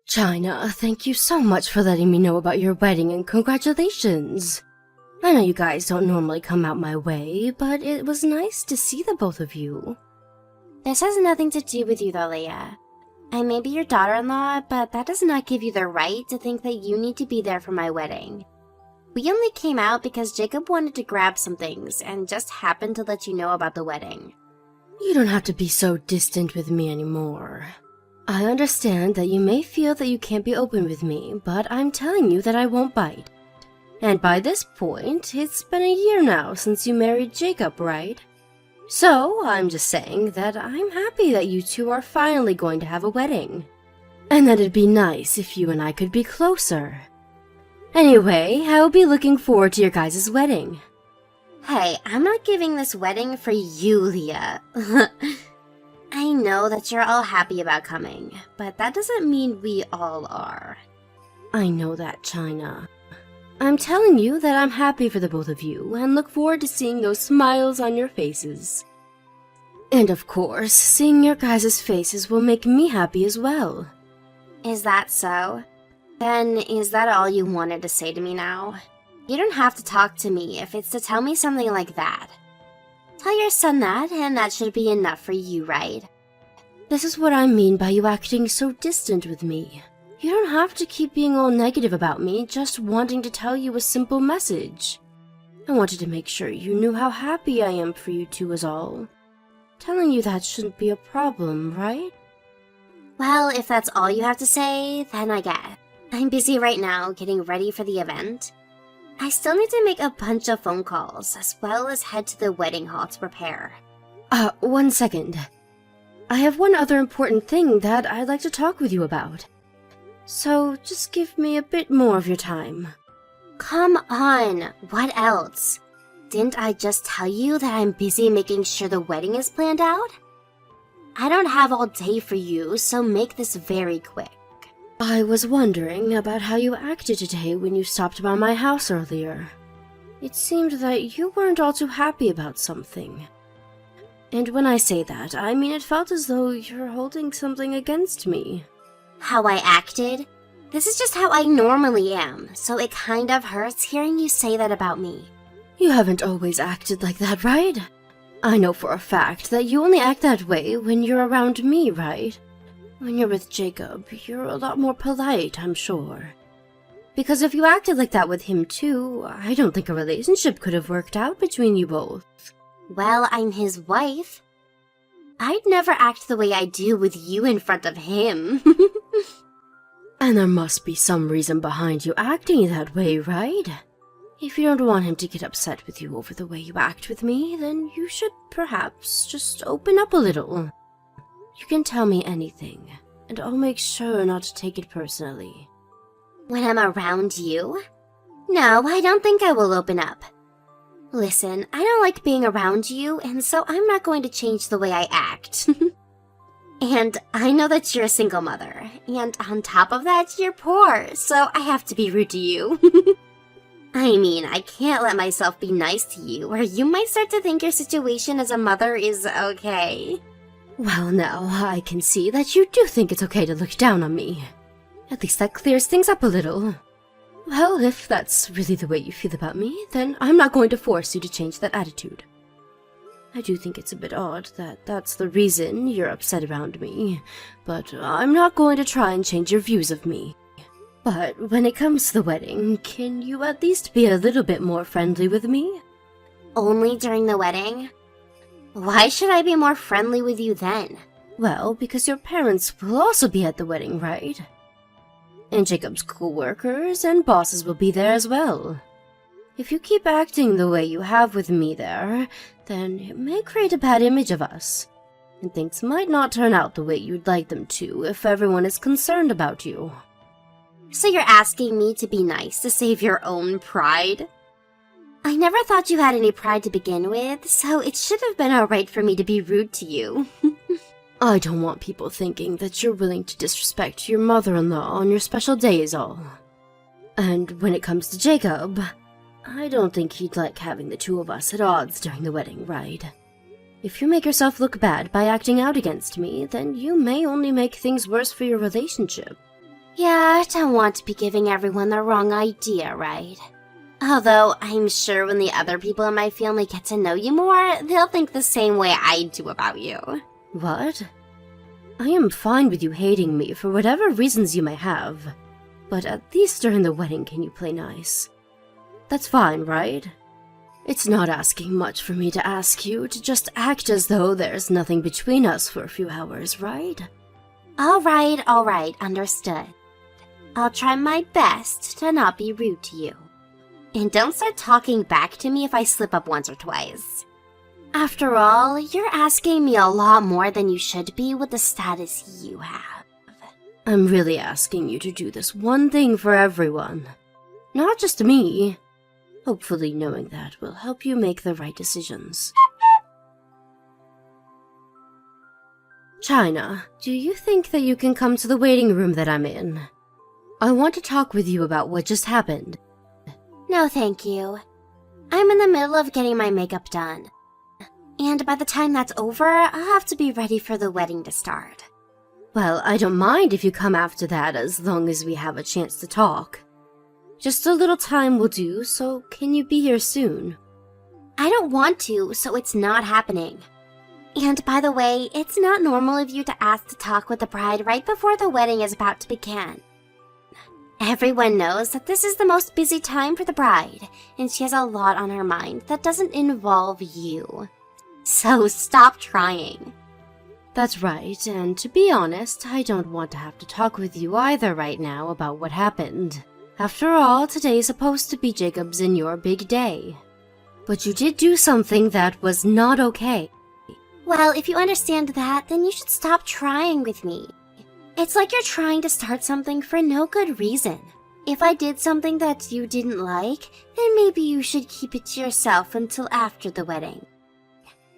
China, thank you so much for letting me know about your wedding and congratulations. I know you guys don't normally come out my way, but it was nice to see the both of you. This has nothing to do with you though, Leia. I may be your daughter-in-law, but that does not give you the right to think that you need to be there for my wedding. We only came out because Jacob wanted to grab some things and just happened to let you know about the wedding. You don't have to be so distant with me anymore. I understand that you may feel that you can't be open with me, but I'm telling you that I won't bite. And by this point, it's been a year now since you married Jacob, right? So, I'm just saying that I'm happy that you two are finally going to have a wedding. And that it'd be nice if you and I could be closer. Anyway, I'll be looking forward to your guys' wedding. Hey, I'm not giving this wedding for you, Leah. I know that you're all happy about coming, but that doesn't mean we all are. I know that, China. I'm telling you that I'm happy for the both of you and look forward to seeing those smiles on your faces. And of course, seeing your guys' faces will make me happy as well. Is that so? Then is that all you wanted to say to me now? You don't have to talk to me if it's to tell me something like that. Tell your son that, and that should be enough for you, right? This is what I mean by you acting so distant with me. You don't have to keep being all negative about me, just wanting to tell you a simple message. I wanted to make sure you knew how happy I am for you two is all. Telling you that shouldn't be a problem, right? Well, if that's all you have to say, then I get it. I'm busy right now getting ready for the event. I still need to make a bunch of phone calls, as well as head to the wedding hall to prepare. 1 second. I have one other important thing that I'd like to talk with you about. So, just give me a bit more of your time. Come on, what else? Didn't I just tell you that I'm busy making sure the wedding is planned out? I don't have all day for you, so make this very quick. I was wondering about how you acted today when you stopped by my house earlier. It seemed that you weren't all too happy about something. And when I say that, I mean it felt as though you're holding something against me. How I acted? This is just how I normally am, so it kind of hurts hearing you say that about me. You haven't always acted like that, right? I know for a fact that you only act that way when you're around me, right? When you're with Jacob, you're a lot more polite, I'm sure. Because if you acted like that with him too, I don't think a relationship could have worked out between you both. Well, I'm his wife. I'd never act the way I do with you in front of him. And there must be some reason behind you acting that way, right? If you don't want him to get upset with you over the way you act with me, then you should perhaps just open up a little. You can tell me anything, and I'll make sure not to take it personally. When I'm around you? No, I don't think I will open up. Listen, I don't like being around you, and so I'm not going to change the way I act. And I know that you're a single mother, and on top of that, you're poor, so I have to be rude to you. I mean, I can't let myself be nice to you, or you might start to think your situation as a mother is okay. Well, now, I can see that you do think it's okay to look down on me. At least that clears things up a little. Well, if that's really the way you feel about me, then I'm not going to force you to change that attitude. I do think it's a bit odd that that's the reason you're upset around me, but I'm not going to try and change your views of me. But when it comes to the wedding, can you at least be a little bit more friendly with me? Only during the wedding? Why should I be more friendly with you then? Well, because your parents will also be at the wedding, right? And Jacob's co-workers and bosses will be there as well. If you keep acting the way you have with me there, then it may create a bad image of us. And things might not turn out the way you'd like them to if everyone is concerned about you. So you're asking me to be nice to save your own pride? I never thought you had any pride to begin with, so it should have been alright for me to be rude to you. I don't want people thinking that you're willing to disrespect your mother-in-law on your special day is all. And when it comes to Jacob, I don't think he'd like having the two of us at odds during the wedding, right? If you make yourself look bad by acting out against me, then you may only make things worse for your relationship. Yeah, I don't want to be giving everyone the wrong idea, right? Although, I'm sure when the other people in my family get to know you more, they'll think the same way I do about you. What? I am fine with you hating me for whatever reasons you may have, but at least during the wedding can you play nice? That's fine, right? It's not asking much for me to ask you to just act as though there's nothing between us for a few hours, right? Alright, understood. I'll try my best to not be rude to you. And don't start talking back to me if I slip up once or twice. After all, you're asking me a lot more than you should be with the status you have. I'm really asking you to do this one thing for everyone. Not just me. Hopefully knowing that will help you make the right decisions. China, do you think that you can come to the waiting room that I'm in? I want to talk with you about what just happened. No, thank you. I'm in the middle of getting my makeup done. And by the time that's over, I'll have to be ready for the wedding to start. Well, I don't mind if you come after that as long as we have a chance to talk. Just a little time will do, so can you be here soon? I don't want to, so it's not happening. And by the way, it's not normal of you to ask to talk with the bride right before the wedding is about to begin. Everyone knows that this is the most busy time for the bride, and she has a lot on her mind that doesn't involve you. So stop trying. That's right, and to be honest, I don't want to have to talk with you either right now about what happened. After all, today's supposed to be Jacob's and your big day. But you did do something that was not okay. Well, if you understand that, then you should stop trying with me. It's like you're trying to start something for no good reason. If I did something that you didn't like, then maybe you should keep it to yourself until after the wedding.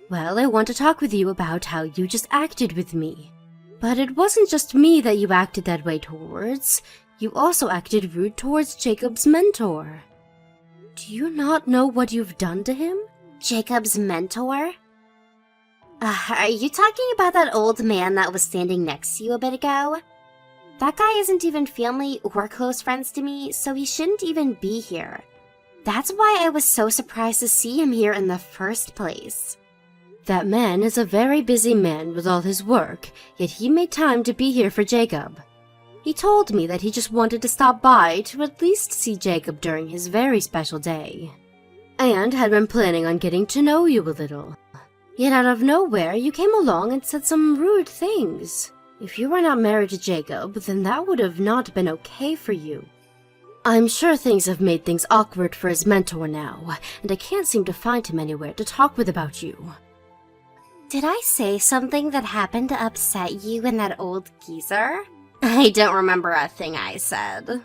Well, I want to talk with you about how you just acted with me. But it wasn't just me that you acted that way towards. You also acted rude towards Jacob's mentor. Do you not know what you've done to him? Jacob's mentor? Are you talking about that old man that was standing next to you a bit ago? That guy isn't even family or close friends to me, so he shouldn't even be here. That's why I was so surprised to see him here in the first place. That man is a very busy man with all his work, yet he made time to be here for Jacob. He told me that he just wanted to stop by to at least see Jacob during his very special day, and had been planning on getting to know you a little. Yet out of nowhere, you came along and said some rude things. If you were not married to Jacob, then that would have not been okay for you. I'm sure things have made things awkward for his mentor now, and I can't seem to find him anywhere to talk with about you. Did I say something that happened to upset you and that old geezer? I don't remember a thing I said.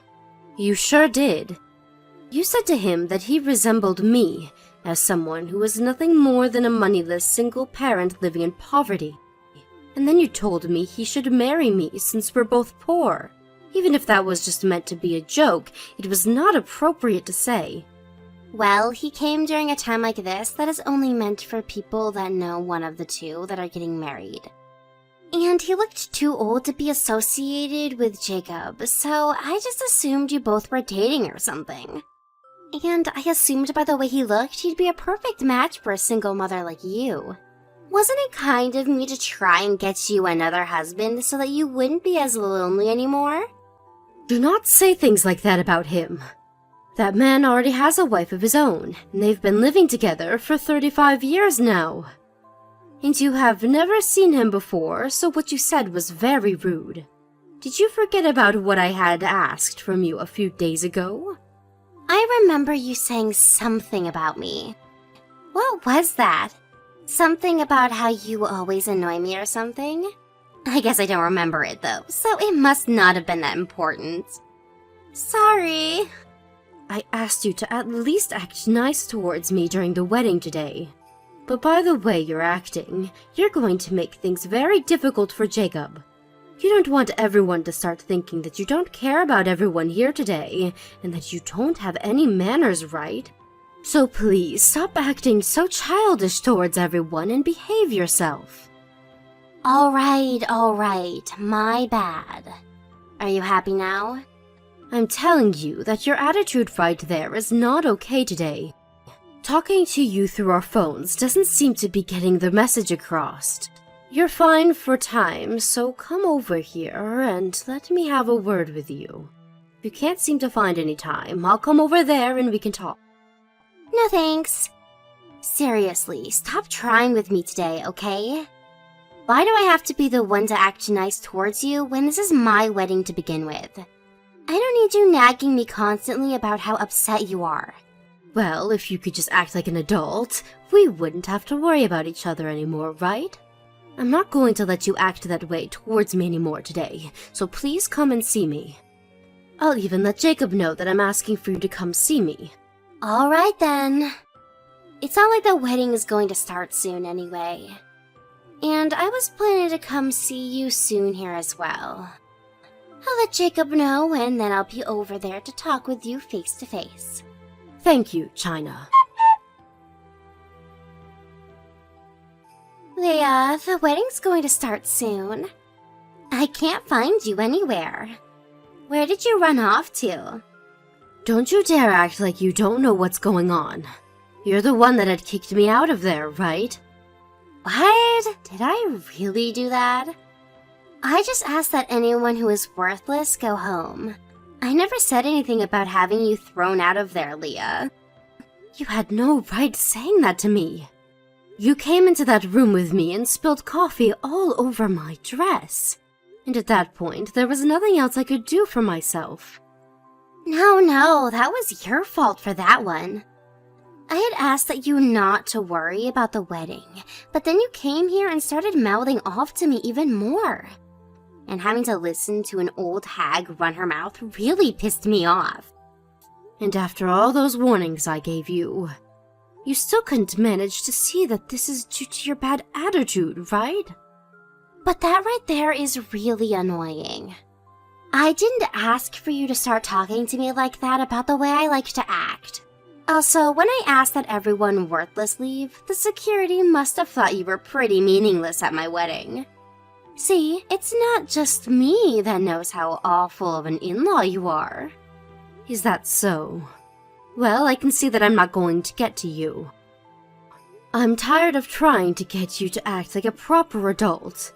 You sure did. You said to him that he resembled me, as someone who was nothing more than a moneyless single parent living in poverty. And then you told me he should marry me since we're both poor. Even if that was just meant to be a joke, it was not appropriate to say. Well, he came during a time like this that is only meant for people that know one of the two that are getting married. And he looked too old to be associated with Jacob, so I just assumed you both were dating or something. And I assumed by the way he looked, he'd be a perfect match for a single mother like you. Wasn't it kind of me to try and get you another husband so that you wouldn't be as lonely anymore? Do not say things like that about him. That man already has a wife of his own, and they've been living together for 35 years now. And you have never seen him before, so what you said was very rude. Did you forget about what I had asked from you a few days ago? I remember you saying something about me. What was that? Something about how you always annoy me or something? I guess I don't remember it though, so it must not have been that important. Sorry. I asked you to at least act nice towards me during the wedding today. But by the way you're acting, you're going to make things very difficult for Jacob. You don't want everyone to start thinking that you don't care about everyone here today, and that you don't have any manners, right? So please, stop acting so childish towards everyone and behave yourself. Alright, my bad. Are you happy now? I'm telling you that your attitude right there is not okay today. Talking to you through our phones doesn't seem to be getting the message across. You're fine for time, so come over here and let me have a word with you. If you can't seem to find any time, I'll come over there and we can talk. No thanks. Seriously, stop trying with me today, okay? Why do I have to be the one to act nice towards you when this is my wedding to begin with? I don't need you nagging me constantly about how upset you are. Well, if you could just act like an adult, we wouldn't have to worry about each other anymore, right? I'm not going to let you act that way towards me anymore today, so please come and see me. I'll even let Jacob know that I'm asking for you to come see me. Alright then. It's not like the wedding is going to start soon anyway. And I was planning to come see you soon here as well. I'll let Jacob know and then I'll be over there to talk with you face to face. Thank you, China. Leah, the wedding's going to start soon. I can't find you anywhere. Where did you run off to? Don't you dare act like you don't know what's going on. You're the one that had kicked me out of there, right? What? Did I really do that? I just asked that anyone who is worthless go home. I never said anything about having you thrown out of there, Leah. You had no right saying that to me. You came into that room with me and spilled coffee all over my dress. And at that point, there was nothing else I could do for myself. No, that was your fault for that one. I had asked that you not to worry about the wedding, but then you came here and started mouthing off to me even more. And having to listen to an old hag run her mouth really pissed me off. And after all those warnings I gave you, you still couldn't manage to see that this is due to your bad attitude, right? But that right there is really annoying. I didn't ask for you to start talking to me like that about the way I like to act. Also, when I asked that everyone worthless leave, the security must have thought you were pretty meaningless at my wedding. See, it's not just me that knows how awful of an in-law you are. Is that so? Well, I can see that I'm not going to get to you. I'm tired of trying to get you to act like a proper adult.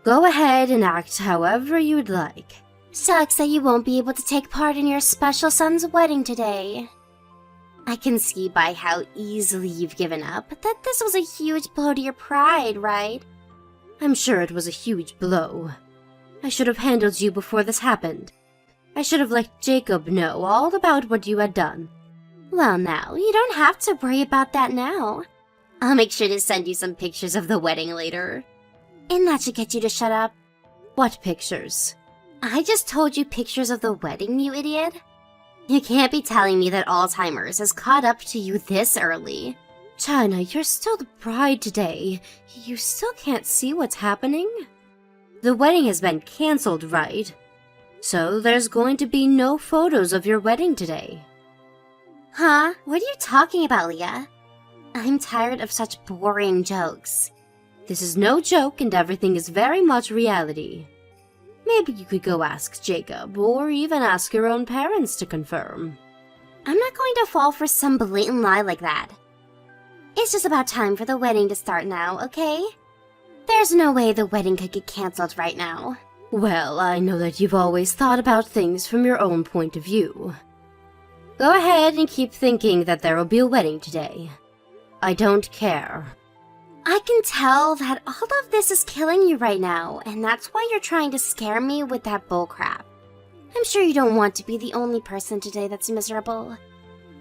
Go ahead and act however you'd like. Sucks that you won't be able to take part in your special son's wedding today. I can see by how easily you've given up that this was a huge blow to your pride, right? I'm sure it was a huge blow. I should have handled you before this happened. I should have let Jacob know all about what you had done. Well now, you don't have to worry about that now. I'll make sure to send you some pictures of the wedding later. And that should get you to shut up. What pictures? I just told you pictures of the wedding, you idiot. You can't be telling me that Alzheimer's has caught up to you this early. China, you're still the bride today. You still can't see what's happening? The wedding has been cancelled, right? So there's going to be no photos of your wedding today. Huh? What are you talking about, Leah? I'm tired of such boring jokes. This is no joke and everything is very much reality. Maybe you could go ask Jacob, or even ask your own parents to confirm. I'm not going to fall for some blatant lie like that. It's just about time for the wedding to start now, okay? There's no way the wedding could get cancelled right now. Well, I know that you've always thought about things from your own point of view. Go ahead and keep thinking that there will be a wedding today. I don't care. I can tell that all of this is killing you right now, and that's why you're trying to scare me with that bullcrap. I'm sure you don't want to be the only person today that's miserable.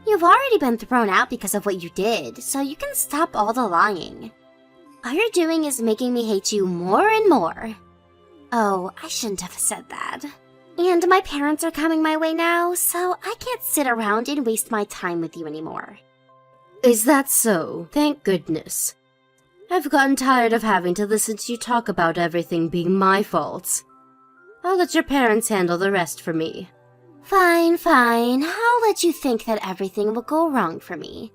You've already been thrown out because of what you did, so you can stop all the lying. All you're doing is making me hate you more and more. Oh, I shouldn't have said that. And my parents are coming my way now, so I can't sit around and waste my time with you anymore. Is that so? Thank goodness. I've gotten tired of having to listen to you talk about everything being my fault. I'll let your parents handle the rest for me. Fine. I'll let you think that everything will go wrong for me.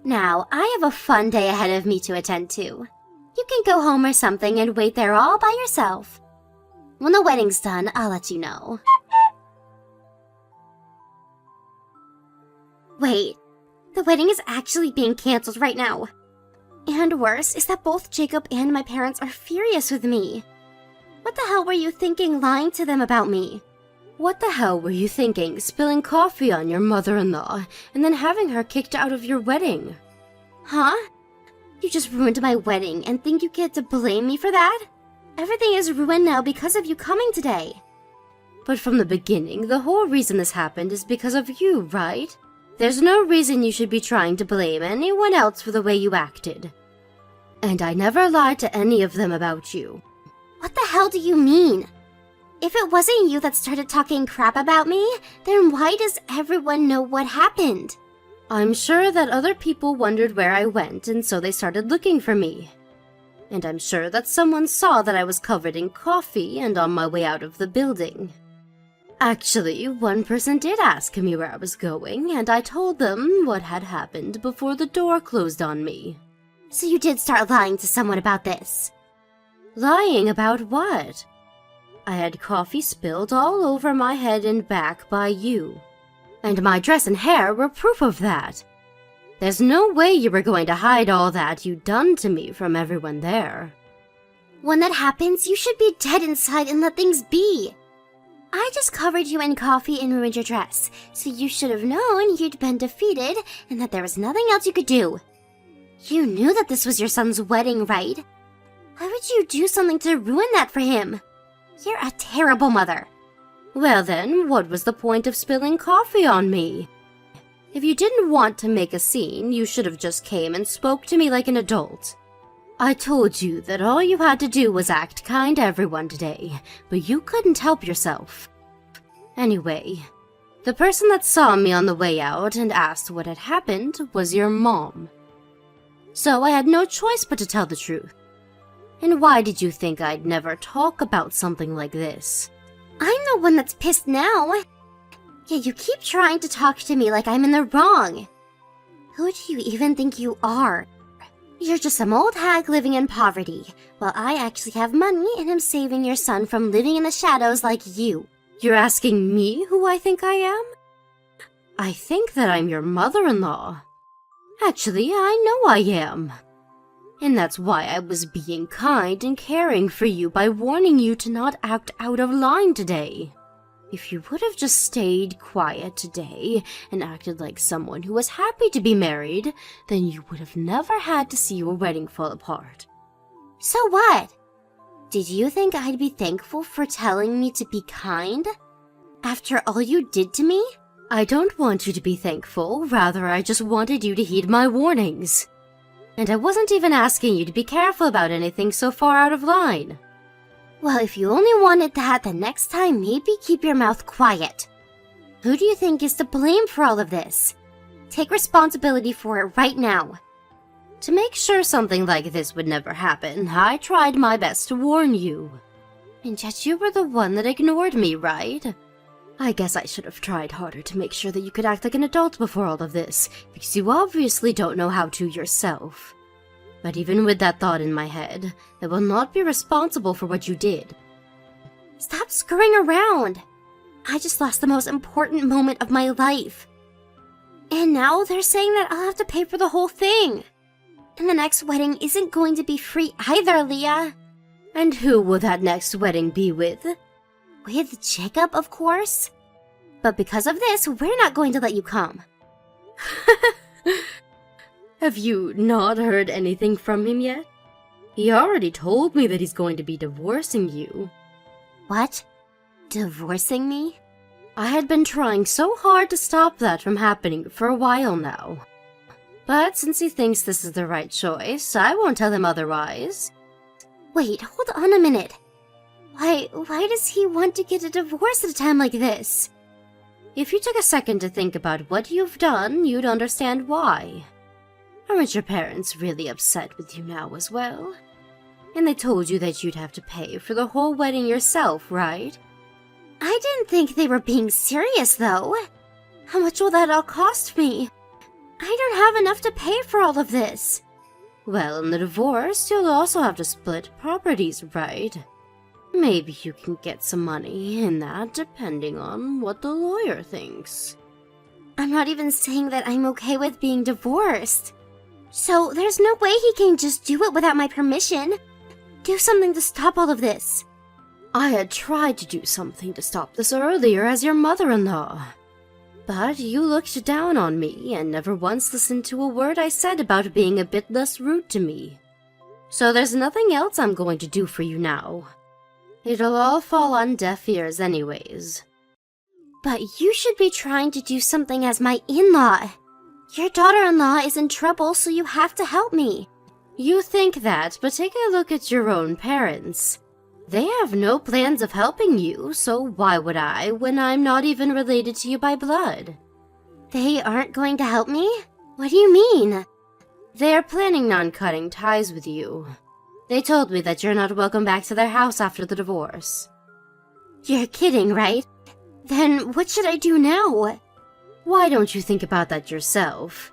Now, I have a fun day ahead of me to attend to. You can go home or something and wait there all by yourself. When the wedding's done, I'll let you know. Wait, the wedding is actually being canceled right now. And worse is that both Jacob and my parents are furious with me. What the hell were you thinking lying to them about me? What the hell were you thinking, spilling coffee on your mother-in-law and then having her kicked out of your wedding? Huh? You just ruined my wedding and think you get to blame me for that? Everything is ruined now because of you coming today. But from the beginning, the whole reason this happened is because of you, right? There's no reason you should be trying to blame anyone else for the way you acted. And I never lied to any of them about you. What the hell do you mean? If it wasn't you that started talking crap about me, then why does everyone know what happened? I'm sure that other people wondered where I went, and so they started looking for me. And I'm sure that someone saw that I was covered in coffee and on my way out of the building. Actually, one person did ask me where I was going, and I told them what had happened before the door closed on me. So you did start lying to someone about this? Lying about what? I had coffee spilled all over my head and back by you. And my dress and hair were proof of that. There's no way you were going to hide all that you'd done to me from everyone there. When that happens, you should be dead inside and let things be. I just covered you in coffee and ruined your dress, so you should have known you'd been defeated and that there was nothing else you could do. You knew that this was your son's wedding, right? Why would you do something to ruin that for him? You're a terrible mother. Well then, what was the point of spilling coffee on me? If you didn't want to make a scene, you should have just came and spoke to me like an adult. I told you that all you had to do was act kind to everyone today, but you couldn't help yourself. Anyway, the person that saw me on the way out and asked what had happened was your mom. So I had no choice but to tell the truth. And why did you think I'd never talk about something like this? I'm the one that's pissed now. Yet you keep trying to talk to me like I'm in the wrong. Who do you even think you are? You're just some old hag living in poverty, while I actually have money and am saving your son from living in the shadows like you. You're asking me who I think I am? I think that I'm your mother-in-law. Actually, I know I am. And that's why I was being kind and caring for you by warning you to not act out of line today. If you would have just stayed quiet today and acted like someone who was happy to be married, then you would have never had to see your wedding fall apart. So what? Did you think I'd be thankful for telling me to be kind? After all you did to me? I don't want you to be thankful, rather I just wanted you to heed my warnings. And I wasn't even asking you to be careful about anything so far out of line. Well, if you only wanted that, then next time maybe keep your mouth quiet. Who do you think is to blame for all of this? Take responsibility for it right now. To make sure something like this would never happen, I tried my best to warn you. And yet you were the one that ignored me, right? I guess I should have tried harder to make sure that you could act like an adult before all of this, because you obviously don't know how to yourself. But even with that thought in my head, I will not be responsible for what you did. Stop screwing around! I just lost the most important moment of my life. And now they're saying that I'll have to pay for the whole thing. And the next wedding isn't going to be free either, Leah. And who will that next wedding be with? With Jacob, of course. But because of this, we're not going to let you come. Have you not heard anything from him yet? He already told me that he's going to be divorcing you. What? Divorcing me? I had been trying so hard to stop that from happening for a while now. But since he thinks this is the right choice, I won't tell him otherwise. Wait, hold on a minute. Why does he want to get a divorce at a time like this? If you took a second to think about what you've done, you'd understand why. Aren't your parents really upset with you now as well? And they told you that you'd have to pay for the whole wedding yourself, right? I didn't think they were being serious, though. How much will that all cost me? I don't have enough to pay for all of this. Well, in the divorce, you'll also have to split properties, right? Maybe you can get some money in that, depending on what the lawyer thinks. I'm not even saying that I'm okay with being divorced. So there's no way he can just do it without my permission. Do something to stop all of this. I had tried to do something to stop this earlier as your mother-in-law. But you looked down on me and never once listened to a word I said about being a bit less rude to me. So there's nothing else I'm going to do for you now. It'll all fall on deaf ears anyways. But you should be trying to do something as my in-law. Your daughter-in-law is in trouble, so you have to help me. You think that, but take a look at your own parents. They have no plans of helping you, so why would I, when I'm not even related to you by blood? They aren't going to help me? What do you mean? They are planning on cutting ties with you. They told me that you're not welcome back to their house after the divorce. You're kidding, right? Then what should I do now? Why don't you think about that yourself?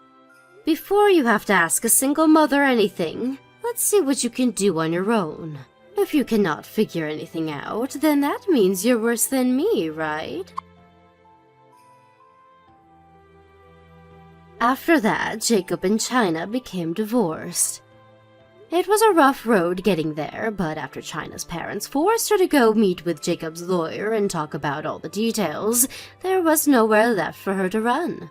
Before you have to ask a single mother anything, let's see what you can do on your own. If you cannot figure anything out, then that means you're worse than me, right? After that, Jacob and China became divorced. It was a rough road getting there, but after China's parents forced her to go meet with Jacob's lawyer and talk about all the details, there was nowhere left for her to run.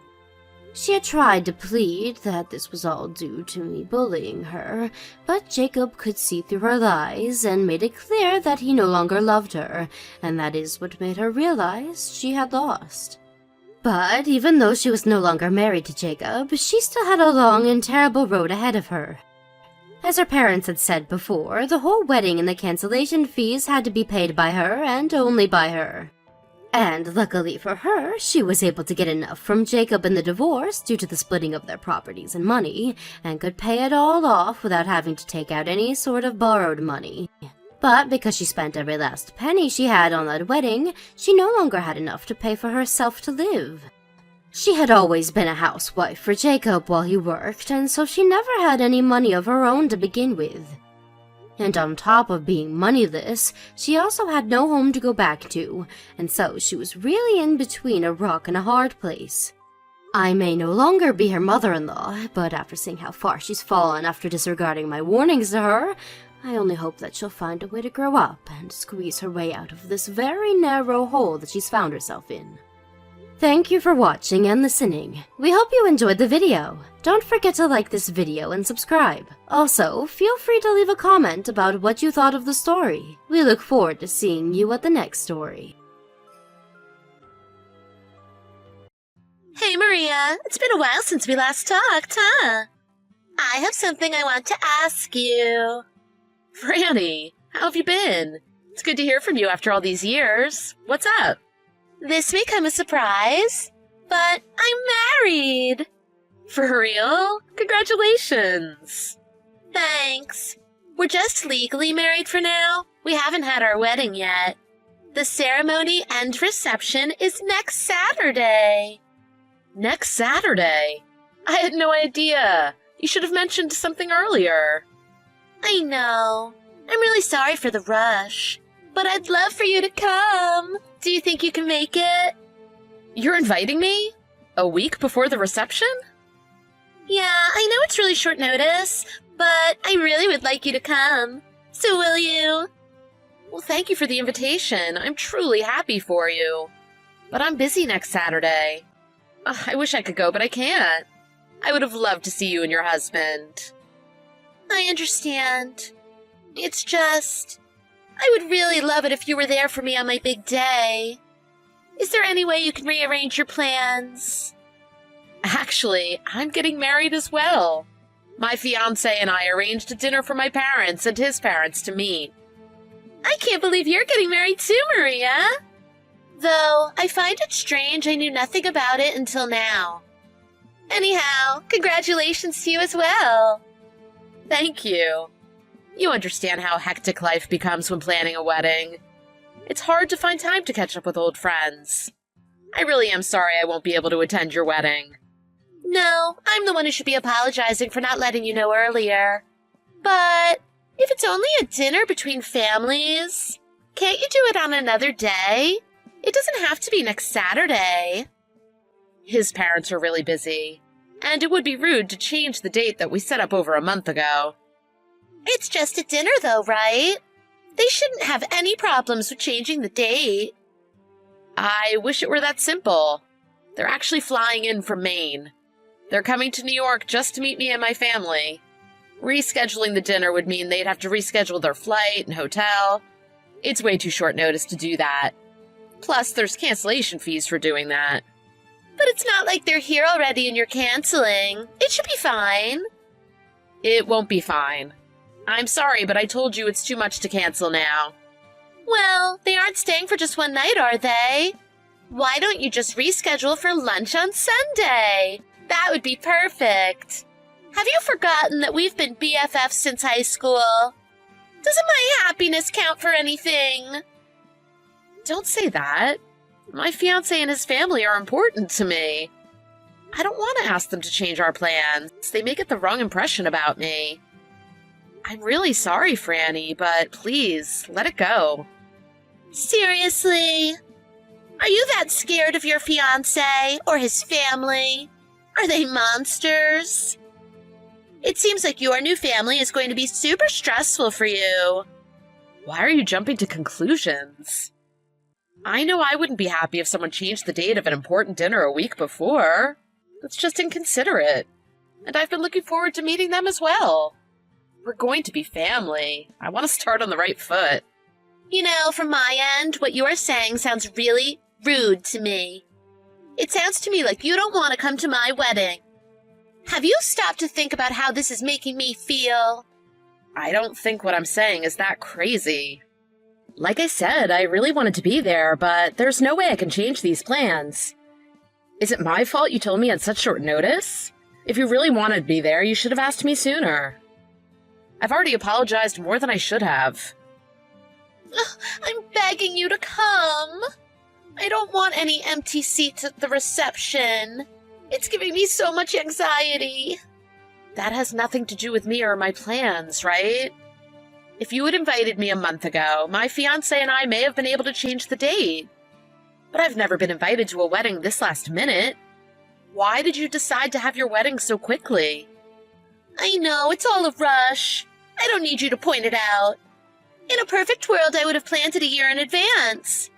She had tried to plead that this was all due to me bullying her, but Jacob could see through her lies and made it clear that he no longer loved her, and that is what made her realize she had lost. But even though she was no longer married to Jacob, she still had a long and terrible road ahead of her. As her parents had said before, the whole wedding and the cancellation fees had to be paid by her and only by her. And luckily for her, she was able to get enough from Jacob in the divorce due to the splitting of their properties and money, and could pay it all off without having to take out any sort of borrowed money. But because she spent every last penny she had on that wedding, she no longer had enough to pay for herself to live. She had always been a housewife for Jacob while he worked, and so she never had any money of her own to begin with. And on top of being moneyless, she also had no home to go back to, and so she was really in between a rock and a hard place. I may no longer be her mother-in-law, but after seeing how far she's fallen after disregarding my warnings to her, I only hope that she'll find a way to grow up and squeeze her way out of this very narrow hole that she's found herself in. Thank you for watching and listening. We hope you enjoyed the video. Don't forget to like this video and subscribe. Also, feel free to leave a comment about what you thought of the story. We look forward to seeing you at the next story. Hey Maria, it's been a while since we last talked, huh? I have something I want to ask you. Frannie, how have you been? It's good to hear from you after all these years. What's up? This may come as a surprise, but I'm married. For real? Congratulations. Thanks. We're just legally married for now. We haven't had our wedding yet. The ceremony and reception is next Saturday. Next Saturday? I had no idea. You should have mentioned something earlier. I know. I'm really sorry for the rush, but I'd love for you to come. Do you think you can make it? You're inviting me? A week before the reception? Yeah, I know it's really short notice, but I really would like you to come. So will you? Well, thank you for the invitation. I'm truly happy for you. But I'm busy next Saturday. I wish I could go, but I can't. I would have loved to see you and your husband. I understand. It's just, I would really love it if you were there for me on my big day. Is there any way you can rearrange your plans? Actually, I'm getting married as well. My fiancé and I arranged a dinner for my parents and his parents to meet. I can't believe you're getting married too, Maria. Though, I find it strange I knew nothing about it until now. Anyhow, congratulations to you as well. Thank you. You understand how hectic life becomes when planning a wedding. It's hard to find time to catch up with old friends. I really am sorry I won't be able to attend your wedding. No, I'm the one who should be apologizing for not letting you know earlier. But if it's only a dinner between families, Can't you do it on another day? It doesn't have to be next Saturday. His parents are really busy, and it would be rude to change the date that we set up over a month ago. It's just a dinner though, right? They shouldn't have any problems with changing the date. I wish it were that simple. They're actually flying in from Maine. They're coming to New York just to meet me and my family. Rescheduling the dinner would mean they'd have to reschedule their flight and hotel. It's way too short notice to do that. Plus, there's cancellation fees for doing that. But it's not like they're here already and you're canceling. It should be fine. It won't be fine. I'm sorry, but I told you it's too much to cancel now. Well, they aren't staying for just one night, are they? Why don't you just reschedule for lunch on Sunday? That would be perfect. Have you forgotten that we've been BFFs since high school? Doesn't my happiness count for anything? Don't say that. My fiancé and his family are important to me. I don't want to ask them to change our plans. They may get the wrong impression about me. I'm really sorry, Frannie, but please, let it go. Seriously? Are you that scared of your fiancé or his family? Are they monsters? It seems like your new family is going to be super stressful for you. Why are you jumping to conclusions? I know I wouldn't be happy if someone changed the date of an important dinner a week before. That's just inconsiderate. And I've been looking forward to meeting them as well. We're going to be family. I want to start on the right foot. You know, from my end, what you are saying sounds really rude to me. It sounds to me like you don't want to come to my wedding. Have you stopped to think about how this is making me feel? I don't think what I'm saying is that crazy. Like I said, I really wanted to be there, but there's no way I can change these plans. Is it my fault you told me at such short notice? If you really wanted to be there, you should have asked me sooner. I've already apologized more than I should have. I'm begging you to come. I don't want any empty seats at the reception. It's giving me so much anxiety. That has nothing to do with me or my plans, right? If you had invited me a month ago, my fiancé and I may have been able to change the date. But I've never been invited to a wedding this last minute. Why did you decide to have your wedding so quickly? I know, it's all a rush. I don't need you to point it out. In a perfect world, I would have planned it a year in advance.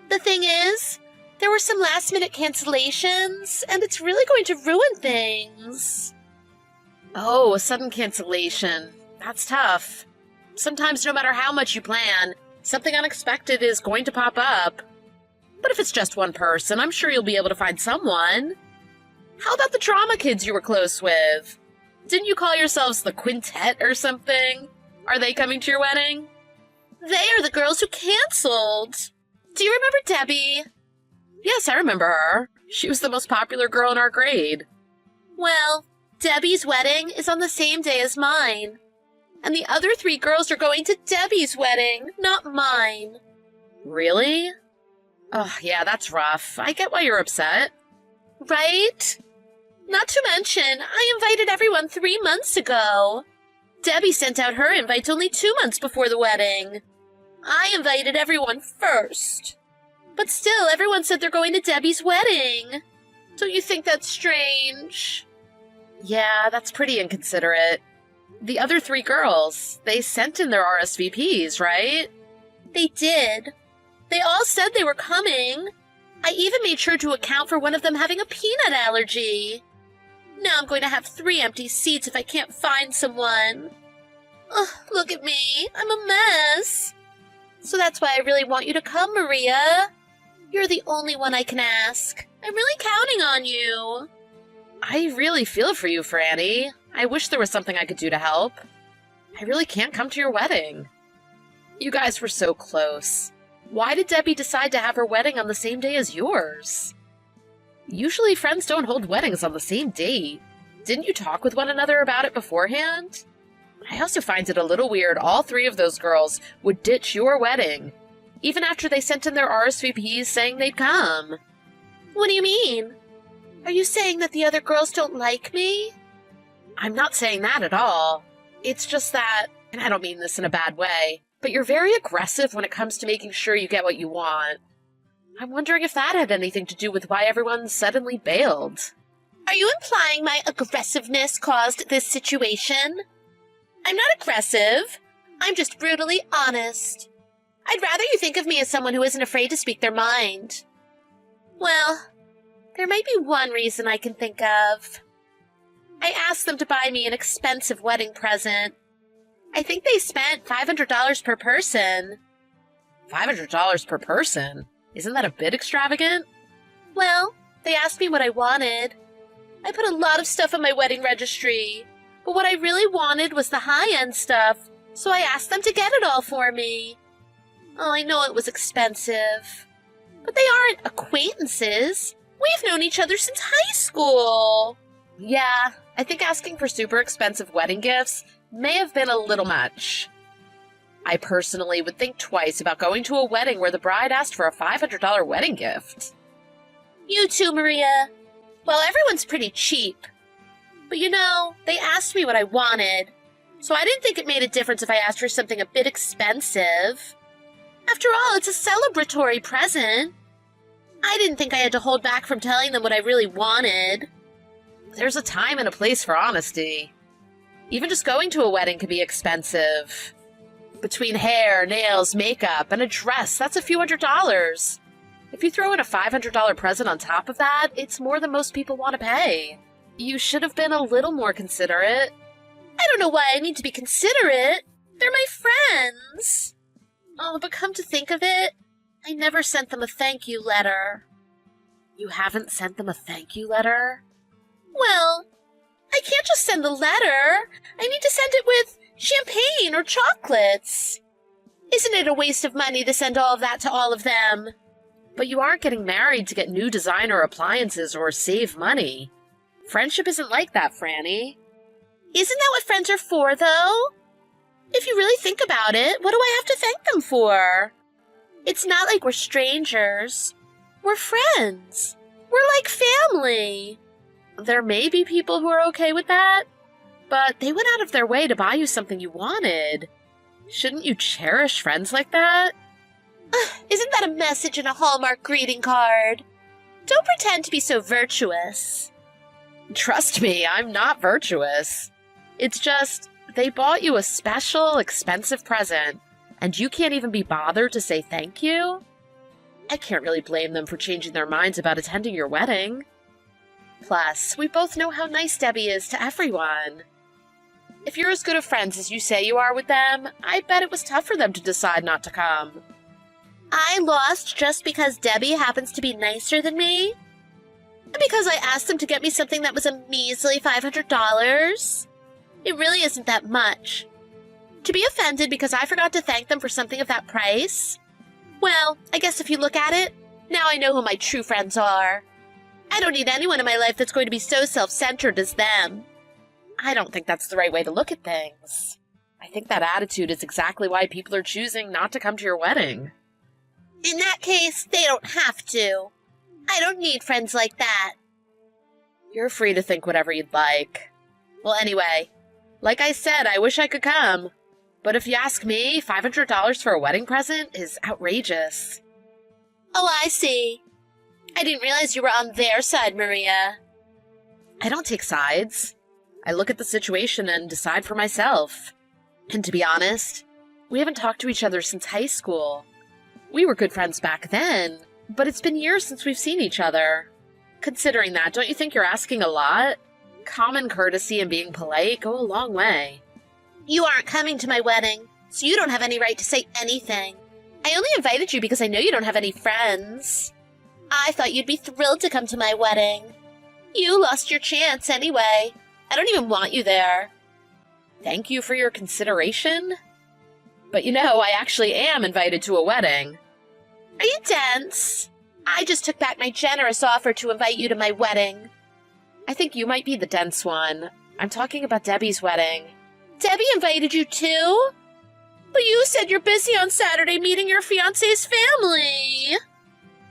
The thing is, there were some last-minute cancellations, and it's really going to ruin things. Oh, a sudden cancellation. That's tough. Sometimes no matter how much you plan, something unexpected is going to pop up. But if it's just one person, I'm sure you'll be able to find someone. How about the drama kids you were close with? Didn't you call yourselves the Quintet or something? Are they coming to your wedding? They are the girls who canceled. Do you remember Debbie? Yes, I remember her. She was the most popular girl in our grade. Well, Debbie's wedding is on the same day as mine. And the other 3 girls are going to Debbie's wedding, not mine. Really? Oh, yeah, that's rough. I get why you're upset. Right? Not to mention, I invited everyone 3 months ago. Debbie sent out her invites only 2 months before the wedding. I invited everyone first. But still, everyone said they're going to Debbie's wedding. Don't you think that's strange? Yeah, that's pretty inconsiderate. The other 3 girls, they sent in their RSVPs, right? They did. They all said they were coming. I even made sure to account for one of them having a peanut allergy. Now I'm going to have 3 empty seats if I can't find someone. Ugh, look at me. I'm a mess. So that's why I really want you to come, Maria. You're the only one I can ask. I'm really counting on you. I really feel for you, Frannie. I wish there was something I could do to help. I really can't come to your wedding. You guys were so close. Why did Debbie decide to have her wedding on the same day as yours? Usually friends don't hold weddings on the same date. Didn't you talk with one another about it beforehand? I also find it a little weird all 3 of those girls would ditch your wedding, even after they sent in their RSVPs saying they'd come. What do you mean? Are you saying that the other girls don't like me? I'm not saying that at all. It's just that, and I don't mean this in a bad way, but but you're very aggressive when it comes to making sure you get what you want. I'm wondering if that had anything to do with why everyone suddenly bailed. Are you implying my aggressiveness caused this situation? I'm not aggressive. I'm just brutally honest. I'd rather you think of me as someone who isn't afraid to speak their mind. Well, there might be one reason I can think of. I asked them to buy me an expensive wedding present. I think they spent $500 per person. $500 per person? Isn't that a bit extravagant? Well, they asked me what I wanted. I put a lot of stuff on my wedding registry, but what I really wanted was the high-end stuff, so I asked them to get it all for me. Oh, I know it was expensive, but they aren't acquaintances. We've known each other since high school. Yeah, I think asking for super expensive wedding gifts may have been a little much. I personally would think twice about going to a wedding where the bride asked for a $500 wedding gift. You too, Maria. Well, everyone's pretty cheap. But you know, they asked me what I wanted, so I didn't think it made a difference if I asked for something a bit expensive. After all, it's a celebratory present. I didn't think I had to hold back from telling them what I really wanted. There's a time and a place for honesty. Even just going to a wedding can be expensive. Between hair, nails, makeup, and a dress, that's a few $100s. If you throw in a $500 present on top of that, it's more than most people want to pay. You should have been a little more considerate. I don't know why I need to be considerate. They're my friends. Oh, but come to think of it, I never sent them a thank you letter. You haven't sent them a thank you letter? Well, I can't just send the letter. I need to send it with champagne or chocolates. Isn't it a waste of money to send all of that to all of them? But you aren't getting married to get new designer appliances or save money. Friendship isn't like that, Frannie. Isn't that what friends are for, though? If you really think about it, what do I have to thank them for? It's not like we're strangers. We're friends. We're like family. There may be people who are okay with that, but they went out of their way to buy you something you wanted. Shouldn't you cherish friends like that? Isn't that a message in a Hallmark greeting card? Don't pretend to be so virtuous. Trust me, I'm not virtuous. It's just, they bought you a special, expensive present, and you can't even be bothered to say thank you? I can't really blame them for changing their minds about attending your wedding. Plus, we both know how nice Debbie is to everyone. If you're as good of friends as you say you are with them, I bet it was tough for them to decide not to come. I lost just because Debbie happens to be nicer than me? And because I asked them to get me something that was a measly $500? It really isn't that much. To be offended because I forgot to thank them for something of that price? Well, I guess if you look at it, now I know who my true friends are. I don't need anyone in my life that's going to be so self-centered as them. I don't think that's the right way to look at things. I think that attitude is exactly why people are choosing not to come to your wedding. In that case, they don't have to. I don't need friends like that. You're free to think whatever you'd like. Well, anyway, like I said, I wish I could come. But if you ask me, $500 for a wedding present is outrageous. Oh, I see. I didn't realize you were on their side, Maria. I don't take sides. I look at the situation and decide for myself. And to be honest, we haven't talked to each other since high school. We were good friends back then, but it's been years since we've seen each other. Considering that, don't you think you're asking a lot? Common courtesy and being polite go a long way. You aren't coming to my wedding, so you don't have any right to say anything. I only invited you because I know you don't have any friends. I thought you'd be thrilled to come to my wedding. You lost your chance anyway. I don't even want you there. Thank you for your consideration. But you know, I actually am invited to a wedding. Are you dense? I just took back my generous offer to invite you to my wedding. I think you might be the dense one. I'm talking about Debbie's wedding. Debbie invited you too? But you said you're busy on Saturday meeting your fiancé's family.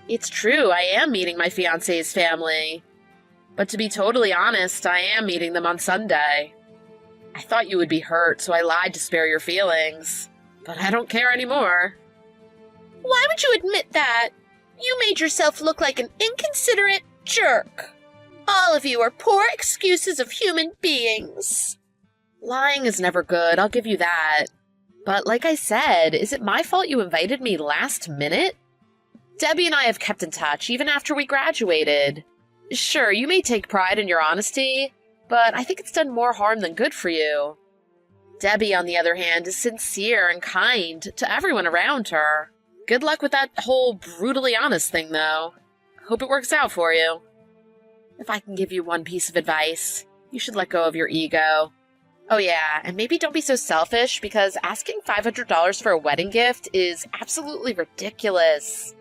It's true, I am meeting my fiancé's family. But to be totally honest, I am meeting them on Sunday. I thought you would be hurt, so I lied to spare your feelings. but I don't care anymore. Why would you admit that? You made yourself look like an inconsiderate jerk. All of you are poor excuses of human beings. Lying is never good, I'll give you that. But like I said, is it my fault you invited me last minute? Debbie and I have kept in touch even after we graduated. Sure, you may take pride in your honesty, but I think it's done more harm than good for you. Debbie, on the other hand, is sincere and kind to everyone around her. Good luck with that whole brutally honest thing, though. Hope it works out for you. If I can give you one piece of advice, you should let go of your ego. Oh yeah, and maybe don't be so selfish, because asking $500 for a wedding gift is absolutely ridiculous.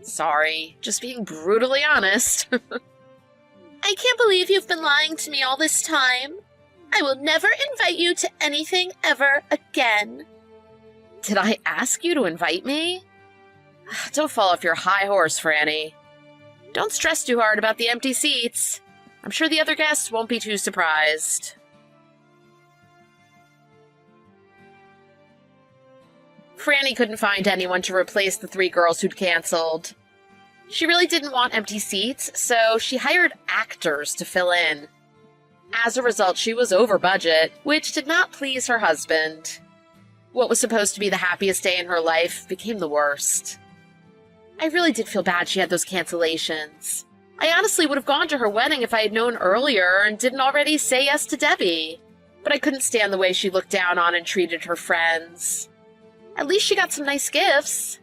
Sorry, just being brutally honest. I can't believe you've been lying to me all this time. I will never invite you to anything ever again. Did I ask you to invite me? Don't fall off your high horse, Frannie. Don't stress too hard about the empty seats. I'm sure the other guests won't be too surprised. Frannie couldn't find anyone to replace the 3 girls who'd canceled. She really didn't want empty seats, so she hired actors to fill in. As a result, she was over budget, which did not please her husband. What was supposed to be the happiest day in her life became the worst. I really did feel bad she had those cancellations. I honestly would have gone to her wedding if I had known earlier and didn't already say yes to Debbie. But I couldn't stand the way she looked down on and treated her friends. At least she got some nice gifts.